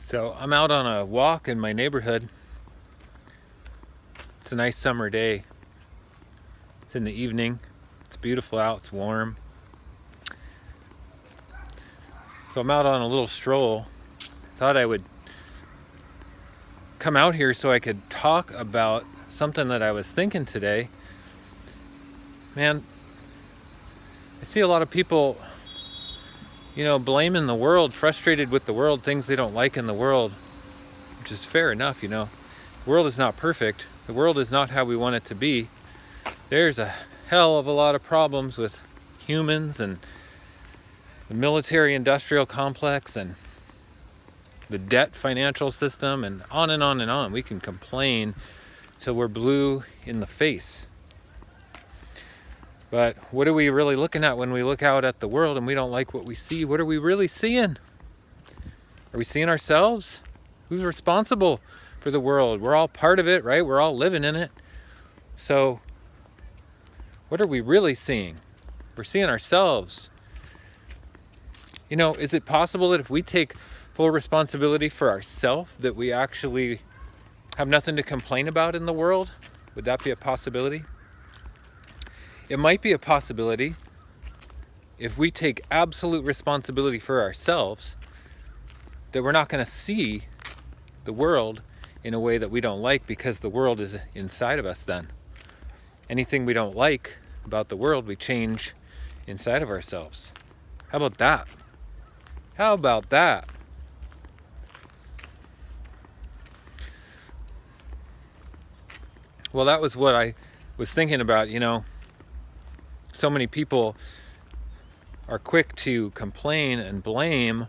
So I'm out on a walk in my neighborhood. It's a nice summer day. It's in the evening. It's beautiful out. It's warm. So I'm out on a little stroll. Thought I would come out here so I could talk about something that I was thinking today. Man, I see a lot of people, blaming the world, frustrated with the world, things they don't like in the world, which is fair enough, The world is not perfect. The world is not how we want it to be. There's a hell of a lot of problems with humans and the military-industrial complex and the debt financial system and on and on and on. We can complain till we're blue in the face. But what are we really looking at when we look out at the world and we don't like what we see? What are we really seeing? Are we seeing ourselves? Who's responsible for the world? We're all part of it, right? We're all living in it. So what are we really seeing? We're seeing ourselves. Is it possible that if we take full responsibility for ourselves, that we actually have nothing to complain about in the world? Would that be a possibility? It might be a possibility if we take absolute responsibility for ourselves, that we're not going to see the world in a way that we don't like, because the world is inside of us then. Anything we don't like about the world, we change inside of ourselves. How about that? How about that? Well, that was what I was thinking about, So many people are quick to complain and blame,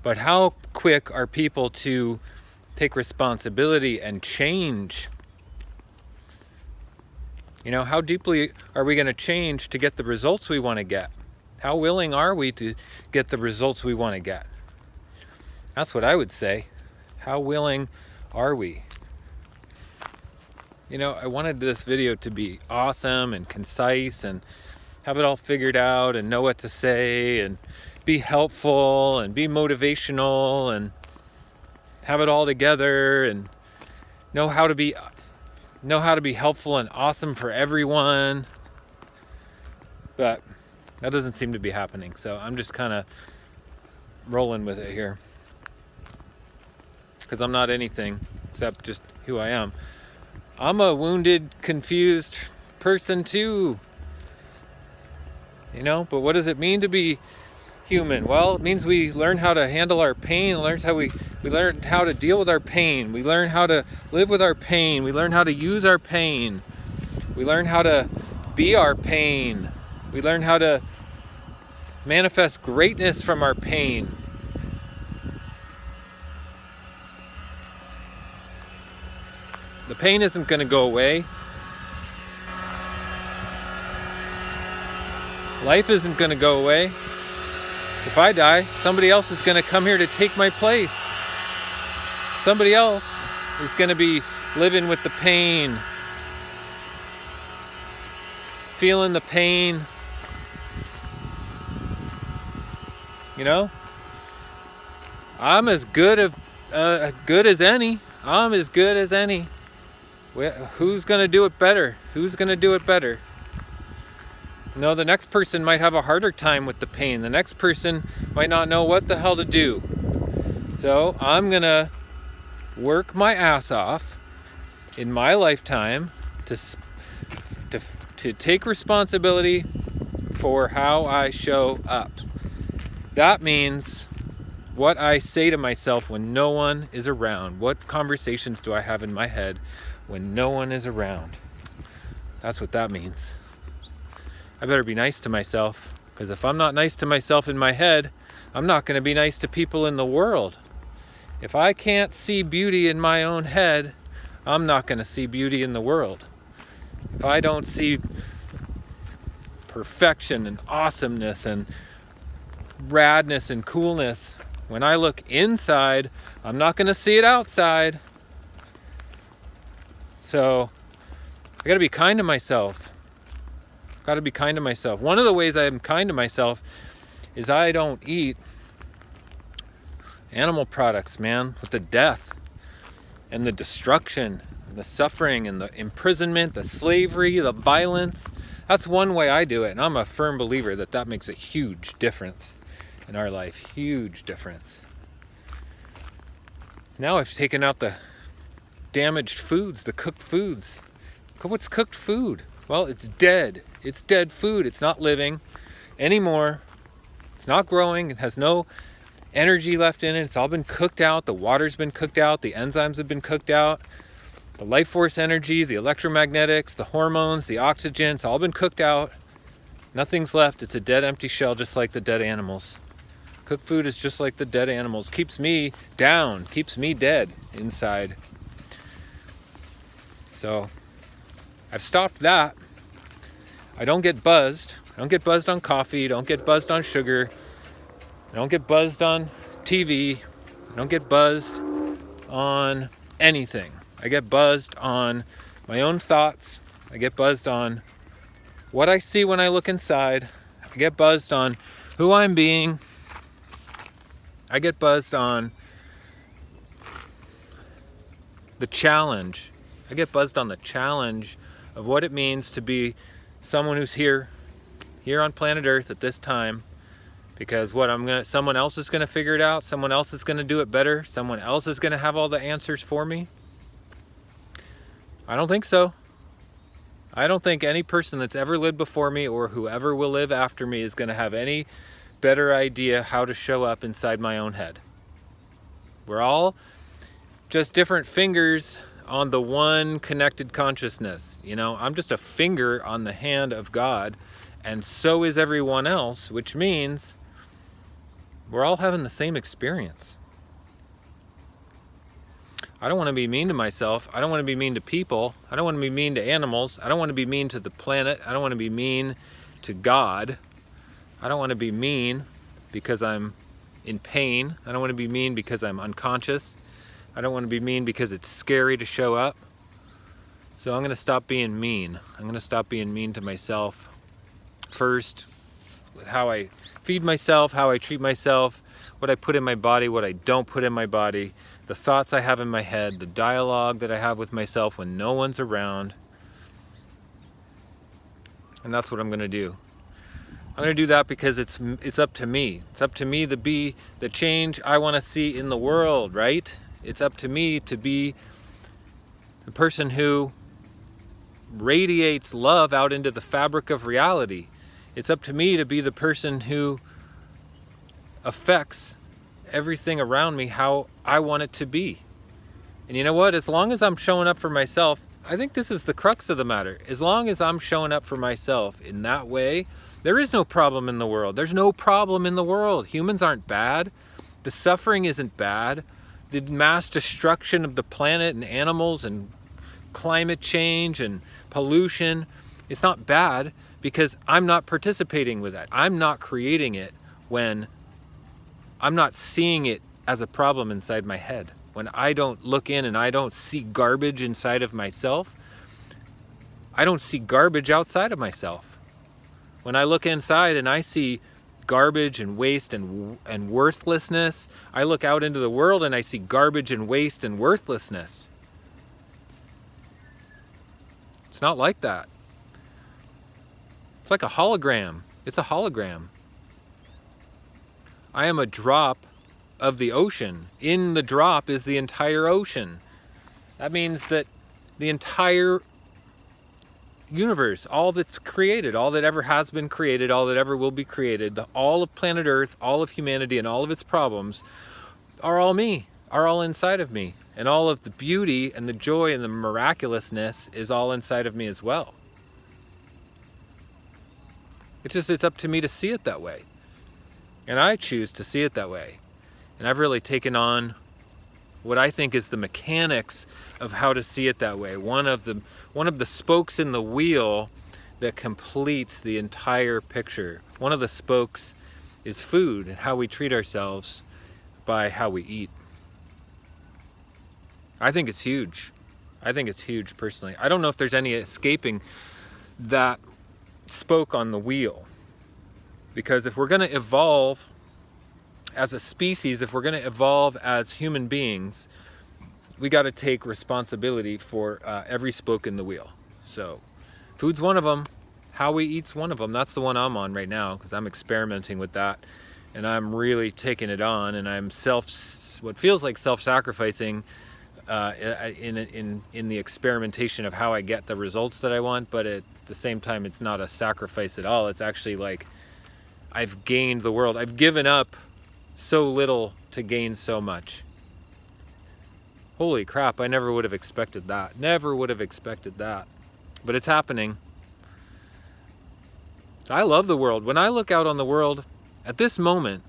but how quick are people to take responsibility and change? How deeply are we going to change to get the results we want to get? How willing are we to get the results we want to get? That's what I would say. How willing are we? I wanted this video to be awesome and concise and have it all figured out and know what to say and be helpful and be motivational and have it all together and know how to be helpful and awesome for everyone. But that doesn't seem to be happening. So I'm just kind of rolling with it here, because I'm not anything except just who I am. I'm a wounded, confused person too. But what does it mean to be human? Well, it means we learn how to handle our pain. We learn how to deal with our pain. We learn how to live with our pain. We learn how to use our pain. We learn how to be our pain. We learn how to manifest greatness from our pain. The pain isn't going to go away. Life isn't going to go away. If I die, somebody else is going to come here to take my place. Somebody else is going to be living with the pain, feeling the pain. I'm as good as any. I'm as good as any. Who's going to do it better? Who's going to do it better? The next person might have a harder time with the pain. The next person might not know what the hell to do. So I'm going to work my ass off in my lifetime to take responsibility for how I show up. That means what I say to myself when no one is around. What conversations do I have in my head when no one is around? That's what that means. I better be nice to myself, because if I'm not nice to myself in my head, I'm not going to be nice to people in the world. If I can't see beauty in my own head, I'm not going to see beauty in the world. If I don't see perfection and awesomeness and radness and coolness, when I look inside, I'm not going to see it outside. So I got to be kind to myself. Got to be kind to myself. One of the ways I'm kind to myself is I don't eat Animal products, man, with the death and the destruction and the suffering and the imprisonment, the slavery, the violence. That's one way I do it, and I'm a firm believer that that makes a huge difference in our life. Huge difference. Now I've taken out the damaged foods, the cooked foods. What's cooked food? Well, it's dead. It's dead food. It's not living anymore. It's not growing. It has no energy left in it. It's all been cooked out. The water's been cooked out. The enzymes have been cooked out. The life force energy, the electromagnetics, the hormones, the oxygen, it's all been cooked out. Nothing's left. It's a dead, empty shell, just like the dead animals. Cooked food is just like the dead animals. Keeps me down, keeps me dead inside. So I've stopped that. I don't get buzzed. I don't get buzzed on coffee. I don't get buzzed on sugar. I don't get buzzed on TV. I don't get buzzed on anything. I get buzzed on my own thoughts. I get buzzed on what I see when I look inside. I get buzzed on who I'm being. I get buzzed on the challenge. I get buzzed on the challenge of what it means to be someone who's here on planet Earth at this time. Because someone else is gonna figure it out. Someone else is gonna do it better. Someone else is gonna have all the answers for me. I don't think so. I don't think any person that's ever lived before me or whoever will live after me is going to have any better idea how to show up inside my own head. We're all just different fingers on the one connected consciousness. You know, I'm just a finger on the hand of God, and so is everyone else, which means we're all having the same experience. I don't want to be mean to myself. I don't want to be mean to people. I don't want to be mean to animals. I don't want to be mean to the planet. I don't want to be mean to God. I don't want to be mean because I'm in pain. I don't want to be mean because I'm unconscious. I don't want to be mean because it's scary to show up. So I'm going to stop being mean. I'm going to stop being mean to myself first, with how I feed myself, how I treat myself, what I put in my body, what I don't put in my body, the thoughts I have in my head, the dialogue that I have with myself when no one's around. And that's what I'm going to do. I'm going to do that because it's up to me. It's up to me to be the change I want to see in the world, right? It's up to me to be the person who radiates love out into the fabric of reality. It's up to me to be the person who affects everything around me how I want it to be. And you know what? As long as I'm showing up for myself, I think this is the crux of the matter. As long as I'm showing up for myself in that way, there is no problem in the world. There's no problem in the world. Humans aren't bad. The suffering isn't bad. The mass destruction of the planet and animals and climate change and pollution, it's not bad because I'm not participating with that. I'm not creating it when I'm not seeing it as a problem inside my head. When I don't look in and I don't see garbage inside of myself, I don't see garbage outside of myself. When I look inside and I see garbage and waste and worthlessness, I look out into the world and I see garbage and waste and worthlessness. It's not like that. It's like a hologram. It's a hologram. I am a drop of the ocean. In the drop is the entire ocean. That means that the entire universe, all that's created, all that ever has been created, all that ever will be created, all of planet Earth, all of humanity and all of its problems are all me, are all inside of me. And all of the beauty and the joy and the miraculousness is all inside of me as well. It's up to me to see it that way. And I choose to see it that way. And I've really taken on what I think is the mechanics of how to see it that way. One of the spokes in the wheel that completes the entire picture. One of the spokes is food and how we treat ourselves by how we eat. I think it's huge. I think it's huge personally. I don't know if there's any escaping that spoke on the wheel. Because if we're going to evolve as a species, if we're going to evolve as human beings, we got to take responsibility for every spoke in the wheel. So food's one of them. How we eat's one of them. That's the one I'm on right now, because I'm experimenting with that, and I'm really taking it on, and I'm what feels like self-sacrificing in the experimentation of how I get the results that I want. But at the same time, it's not a sacrifice at all. It's actually like I've gained the world. I've given up so little to gain so much. Holy crap, I never would have expected that. Never would have expected that. But it's happening. I love the world. When I look out on the world at this moment,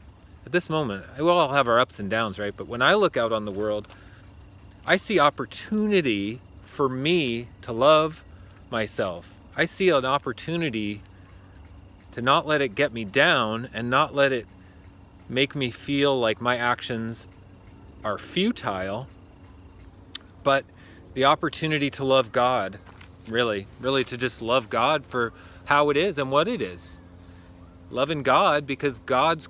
we all have our ups and downs, right? But when I look out on the world, I see opportunity for me to love myself. I see an opportunity to not let it get me down and not let it make me feel like my actions are futile, but the opportunity to love God, really to just love God for how it is and what it is. Loving God because God's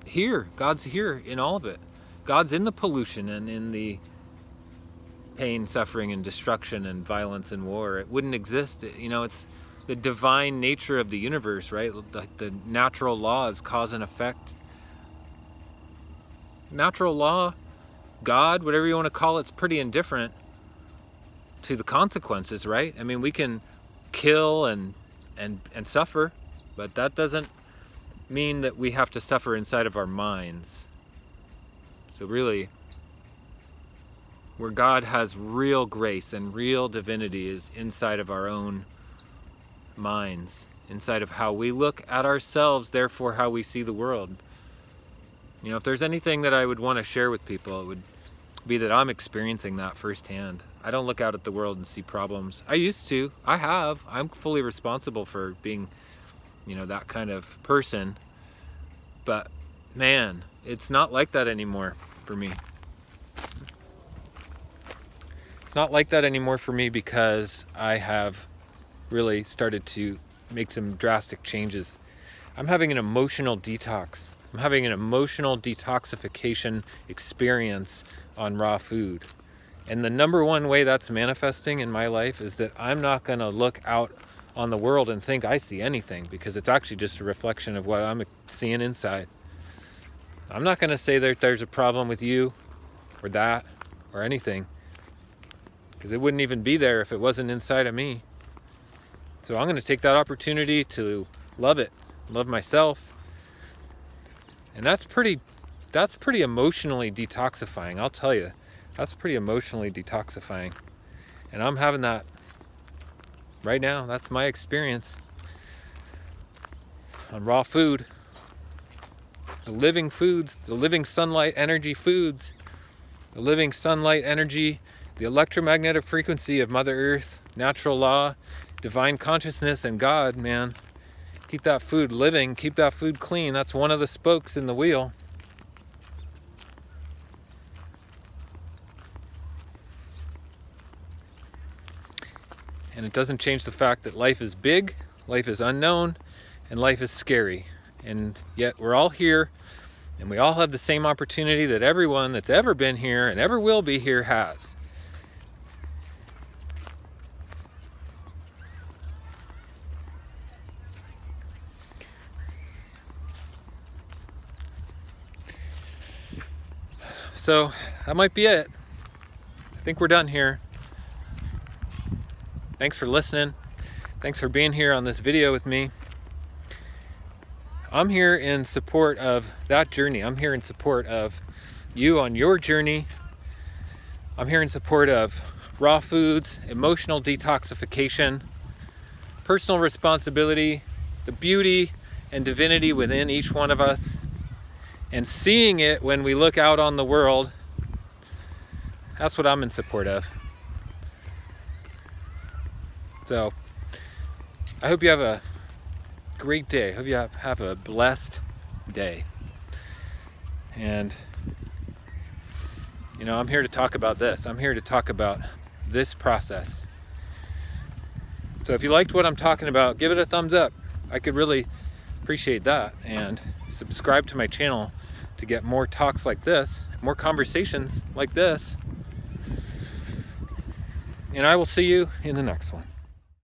here in all of it. God's in the pollution and in the pain, suffering, and destruction and violence and war. It wouldn't exist. It's the divine nature of the universe, right? The natural laws, cause and effect. Natural law, God, whatever you want to call it's pretty indifferent to the consequences, right? I mean, we can kill and suffer, but that doesn't mean that we have to suffer inside of our minds. So really, where God has real grace and real divinity is inside of our own minds, inside of how we look at ourselves, therefore how we see the world. If there's anything that I would want to share with people, it would be that I'm experiencing that firsthand. I don't look out at the world and see problems. I used to. I'm fully responsible for being, that kind of person. But man, it's not like that anymore for me. It's not like that anymore for me because I have really started to make some drastic changes. I'm having an emotional detox. I'm having an emotional detoxification experience on raw food. And the number one way that's manifesting in my life is that I'm not going to look out on the world and think I see anything, because it's actually just a reflection of what I'm seeing inside. I'm not going to say that there's a problem with you or that or anything, because it wouldn't even be there if it wasn't inside of me. So I'm going to take that opportunity to love it, love myself. And that's pretty emotionally detoxifying, I'll tell you. That's pretty emotionally detoxifying. And I'm having that right now. That's my experience on raw food. The living foods, the living sunlight energy foods, the living sunlight energy, the electromagnetic frequency of Mother Earth, natural law, divine consciousness, and God, man. Keep that food living, keep that food clean. That's one of the spokes in the wheel. And it doesn't change the fact that life is big, life is unknown, and life is scary. And yet we're all here, and we all have the same opportunity that everyone that's ever been here and ever will be here has. So that might be it. I think we're done here. Thanks for listening. Thanks for being here on this video with me. I'm here in support of that journey. I'm here in support of you on your journey. I'm here in support of raw foods, emotional detoxification, personal responsibility, the beauty and divinity within each one of us, and seeing it when we look out on the world. That's what I'm in support of. So I hope you have a great day. I hope you have a blessed day. And I'm here to talk about this. I'm here to talk about this process. So if you liked what I'm talking about, give it a thumbs up. I could really appreciate that. And subscribe to my channel to get more talks like this, more conversations like this. And I will see you in the next one.